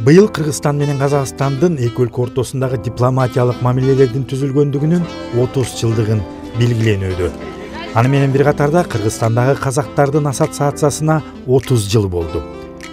Быйыл Кыргызстан менен Казакстандын эки өлкө ортосундагы дипломатиялык мамилелердин түзүлгөндүгүнүн 30 жылдыгын белгиленүүдө. Аны менен бир катарда Кыргызстандагы казактардын ассоциациясына 30 жыл болду.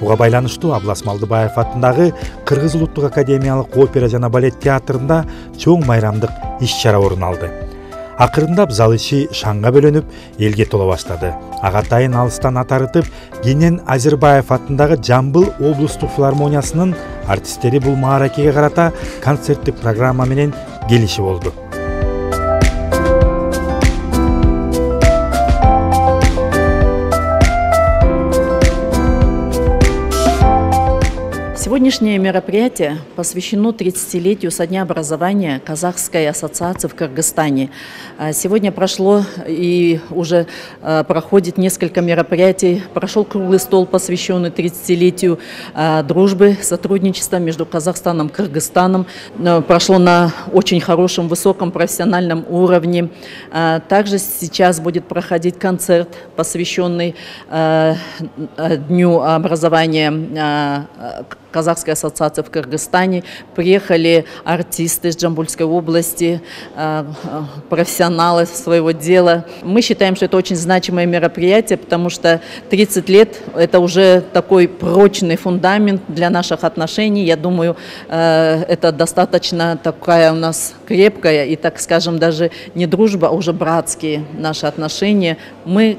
Буга байланыштуу Аблас Малдыбаев атындагы Кыргыз улуттук академиялык опера жана балет театрында чоң майрамдык иш-чара орун алды. Акырындап зал ичи шаңга бөлөнүп, элге тола баштады. Агатайын алыстан атарытып, кийинен Азербаев атындагы Жамбыл облустук филармониясынын артисттери бул мааракеге карата концерттик программа менен келишип болду. Сегодняшнее мероприятие посвящено 30-летию со дня образования Казахской ассоциации в Кыргызстане. Сегодня прошло и уже проходит несколько мероприятий. Прошел круглый стол, посвященный 30-летию дружбы, сотрудничества между Казахстаном и Кыргызстаном. Прошло на очень хорошем, высоком профессиональном уровне. Также сейчас будет проходить концерт, посвященный Дню образования Казахской ассоциации в Кыргызстане. Приехали артисты из Джамбульской области, профессионалы своего дела. Мы считаем, что это очень значимое мероприятие, потому что 30 лет – это уже такой прочный фундамент для наших отношений. Я думаю, это достаточно такая у нас крепкая и, так скажем, даже не дружба, а уже братские наши отношения. Мы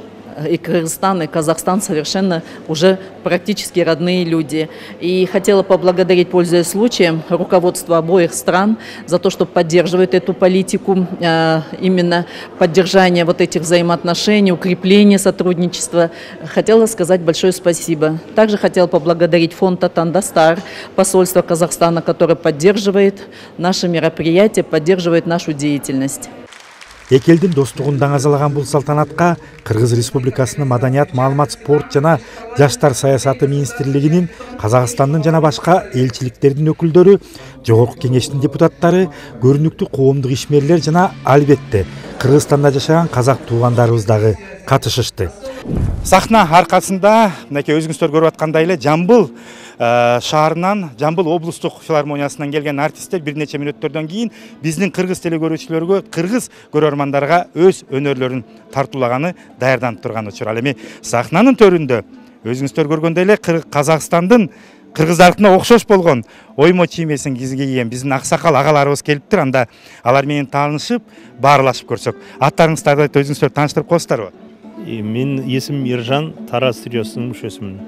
и Кыргызстан, и Казахстан совершенно уже практически родные люди. И хотела поблагодарить, пользуясь случаем, руководство обоих стран за то, что поддерживает эту политику, именно поддержание вот этих взаимоотношений, укрепление сотрудничества. Хотела сказать большое спасибо. Также хотела поблагодарить фонд Татандастар, посольство Казахстана, которое поддерживает наши мероприятия, поддерживает нашу деятельность. Эки элдин достугун даңазалаган бул салтанатка Кыргыз Республикасынын Маданият, маалымат, спорт жана жаштар саясаты министрлигинин, Казакстандын жана башка элчиликтердин өкүлдөрү, Жогорку Кеңештин депутаттары, көрүнүктүү коомдук ишмерлер жана албетте Кыргызстанда жашаган казак туугандарыбыз дагы катышышты. Сахна аркасында, мынакей өзүңүздөр көрүп аткандай эле, Жамбыл шаарынан, Жамбыл облустук филармониясынан келген артисттер бир нече мүнөттөрдөн кийин биздин кыргыз телекөрүүчүлөргө, кыргыз көрөрмандарга өз өнөрлөрүн тартуулаганы даярданып турган учур. Ал эми сахнанын төрүндө өзүңүздөр көргөндөй эле Казакстандын кыргыздарына окшош болгон оймо чиймесин кийген биздин аксакал агаларыбыз келиптир. Анда алар менен таанышып, баарлашып көрсөк. Аттарыңыздарды айтып өзүңүздөр тааныштырып коесуздарбы? Мен есімім Ержан, Тараз триосунун мүшөсүмүн.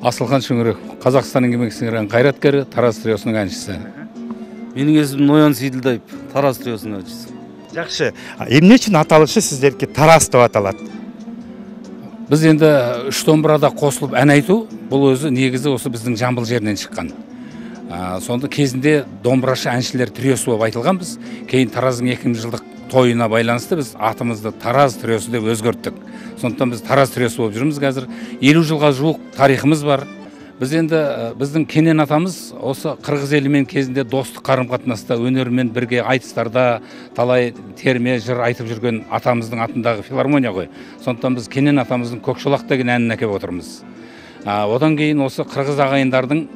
Асылхан Шүңүрөк, Қазақстанның еңбек сіңірген қайраткері, Тараз триосунун әншісі. Менің есімім Ноян Сейділдаев, Тараз триосунун әншісі. Жакшы. Эмне үчүн аталышы сиздерге Тараз деп аталат? Біз енді үш домбырада қосылып ән айту, бұл өзі негізі осы біздің Жамбыл жерінен шыққан. Сонда кезінде домбырашы әншілер триосы болып айтылғанбыз. Кейін Тараздың 200 жылдық тойына байланысты біз атымызды Тараз триосы деп өзгерттік. Сондықтан біз Тараз триосы болып жүрміз қазір. 50 жылға жуық тарихымыз бар. Біз енді біздің Кенен атамыз осы қырғыз елімен кезінде достық қарым-қатынаста, өнермен бірге айтыстарда талай терме жыр айтып жүрген атамыздың атындағы филармония ғой. Сондықтан біз Кенен атамыздың Көкшолақ деген әнін әкеп отырмыз. Одан кейін осы қырғыз ағайындардың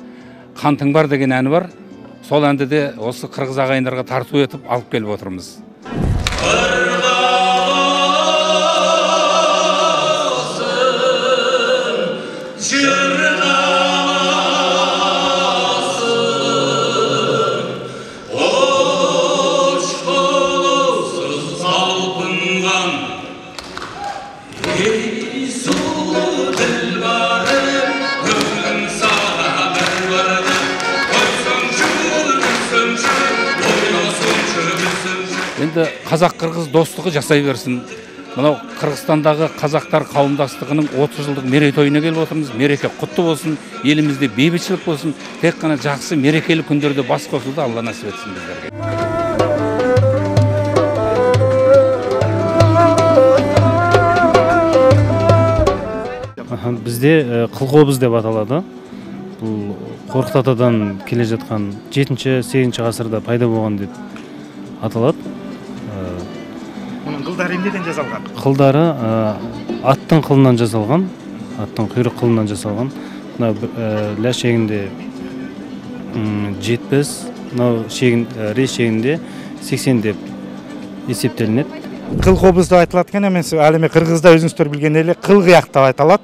Қантың бар деген әні бар. Сол әнді де осы қырғыз ағайындарға тарту етіп алып келіп отырмыз. Енді қазақ-қырғыз достығы жасай берсін. Мынау Қырғызстандағы қазақтар қауымдастығының 30 жылдық мерейтойына келіп отырмыз. Мереке құтты болсын, елімізде бейбітшілік болсын. Тек қана жақсы мерекелі күндерде бас қосуды Алла насіп етсін біздерге. Бізде қылқобыз деп аталады. Бұл Қорқыт атадан келе жатқан 7-8 ғасырда пайда болған деп аталады. Мұның қылдары емдеден жасалған? Қылдары аттың қылынан жасалған, аттың құйрық қылынан жасалған. Мына ләшегінде жетпіс, мынау рейс шегінде 80 деп есептелінеді. Кыл кобуз деп айтылат экен, эми ал эми кыргызда өзүңүздөр билген эле кыл кыяк деп айтылат.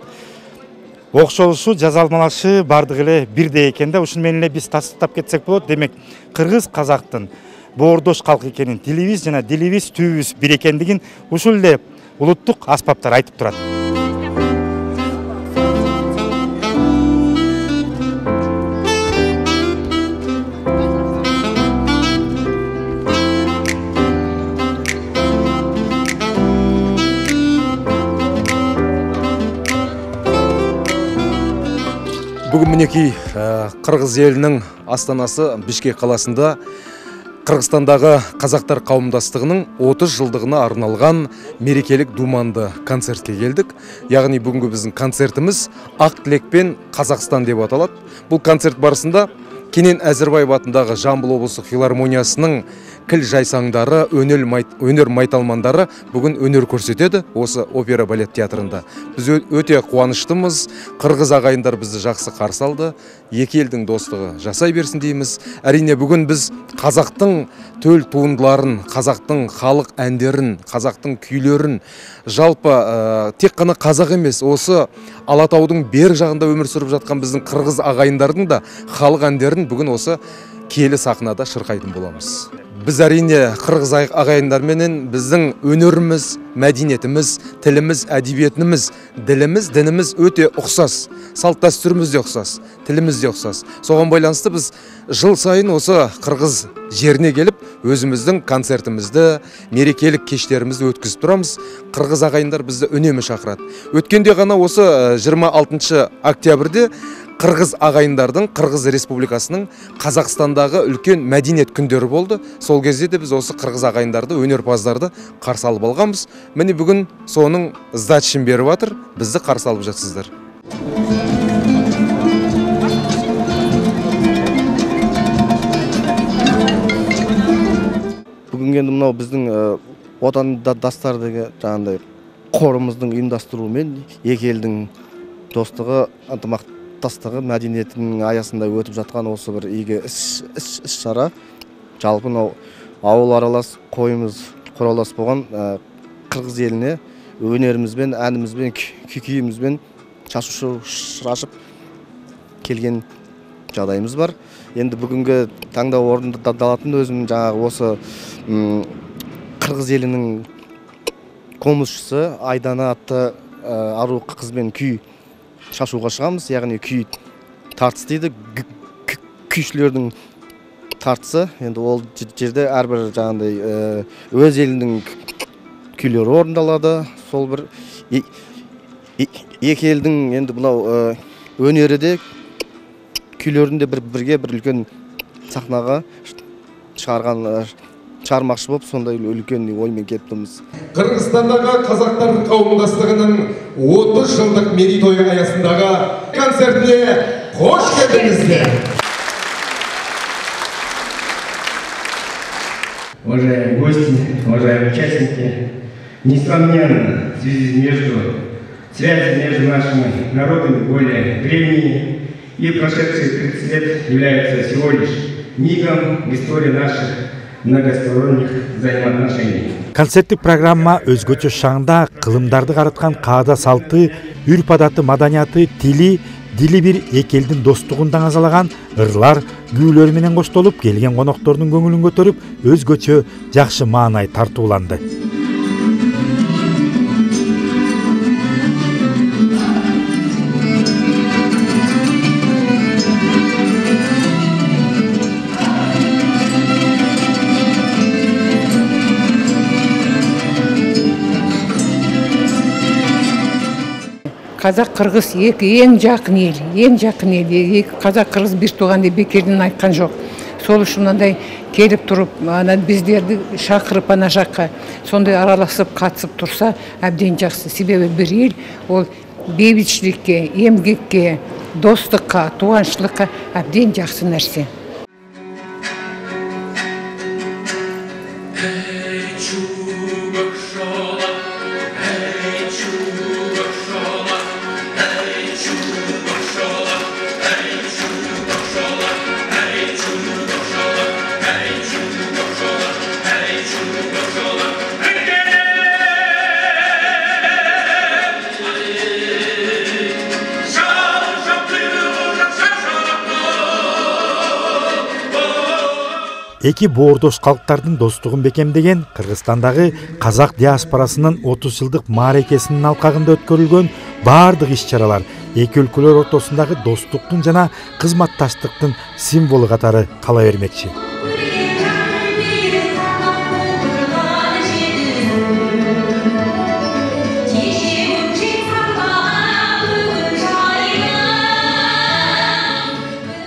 Окшолушу, жазалмалашы бардык эле бирдей экен да, ушуну менен эле биз тастыктап кетсек болот. Демек, кыргыз казактын боордош калк экенин, тилибиз жана дилибиз түбүбүз бир экендигин ушул эле улуттук аспаптар айтып турат. Бүгін мінекей Қырғыз елінің астанасы Бишкек қаласында Қырғызстандағы қазақтар қауымдастығының 30 жылдығына арналған мерекелік думанды концертке келдік. Яғни бүгінгі біздің концертіміз Ақ тілекпен Қазақстан деп аталады. Бұл концерт барысында Кенен Әзірбаев атындағы Жамбыл облыстық филармониясының кіл жайсаңдары, өнер майталмандары бүгін өнер көрсетеді осы опера балет театрында. Біз өте қуаныштымыз. Қырғыз ағайындар бізді жақсы қарсы алды. Екі елдің достығы жасай берсін дейміз. Әрине бүгін біз қазақтың төл туындыларын, қазақтың халық әндерін, қазақтың күйлерін, жалпы тек қана қазақ емес, осы Алатаудың бер жағында өмір сүріп жатқан біздің қырғыз ағайындардың да халық әндерін бүгін осы киелі сахнада шырқайтын боламыз. Біз әрине қырғыз ағайындарменен біздің өнеріміз, мәдениетіміз, тіліміз, әдебиетіміз, діліміз, дініміз өте ұқсас. Салт дәстүріміз де ұқсас, тіліміз де ұқсас. Соған байланысты біз жыл сайын осы қырғыз жеріне келіп, өзіміздің концертімізді, мерекелік кештерімізді өткізіп тұрамыз. Қырғыз ағайындар бізді үнемі шақырады. Өткенде ғана осы 26 октябрьде Қырғыз ағайындардың Қырғыз Республикасының Қазақстандағы үлкен мәдениет күндері болды. Сол кезде де біз осы Қырғыз ағайындарды, өнерпаздарды қарсы алып алғанбыз. Міне бүгін соның сдачасын беріп жатыр, бізді қарсы алып жатсыздар. Бүгін енді мынау біздің отандастарды жаңағыдай қорымыздың ұйымдастыруымен екі елдің достығы, ынтымақтастығы, мәдениетінің аясында өтіп жатқан осы бір игі іс-шара. Жалпы ауыл аралас, қойымыз құралас болған қырғыз еліне өнерімізбен, әнімізбен, күйімізбен шашып келген жағдайымыз бар. Енді бүгінгі таңда орындалатын өзім жаңағы осы қырғыз елінің комузшысы Айдана атты ару қызбен күй шашуға шығамыз. Яғни күй тартыс дейді, күйшілердің тартысы. Енді ол жерде әрбір жаңағыдай өз елінің күйлері орындалады. Сол бір екі елдің енді мынау өнері де күйлерінде бірге бір үлкен сахнаға шығармақшы болып, сондай үлкен оймен келіппіз. Қырғызстандағы қазақтар қауымдастығының 30 жылдық мерейтойы аясындағы концертіне қош келдіңіздер. Уважаемые гости, уважаемые участники, несомненно, связи между нашими народами более древние, и прошедшие 30 лет являются всего лишь мигом в истории наших многосторонних взаимоотношений. Концерттик программа өзгөчө шаңда кылымдарды караткан каада салты, үрп адаты, маданияты, дили бир эки элдин достугун даңазалаган ырлар, күүлөр менен коштолуп, келген коноктордун көңүлүн көтөрүп, өзгөчө жакшы маанай тартууланды. Қазақ қырғыз ең жақын ел, қазақ қырғыз бір туған деп бекерден айтқан жоқ. Сол үшін мынандай келіп тұрып, біздерді шақырып ана жаққа сондай араласып, қатысып тұрса, әбден жақсы. Себебі бір ел ол бейбітшілікке, емгекке, достыққа, туғаншылыққа әбден жақсы нәрсе. Эки боордош калктардын достугун бекемдеген Кыргызстандагы казак диаспорасынын 30 жылдык мааракесинин алкагында өткөрүлгөн баардык иш-чаралар эки өлкөлөр ортосундагы достуктун жана кызматташтыктын символу катары кала бермекчи.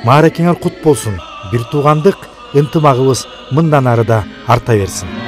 Мааракеңер кут болсун. Бир туугандык ынтымагыбыз мындан ары да арта берсин.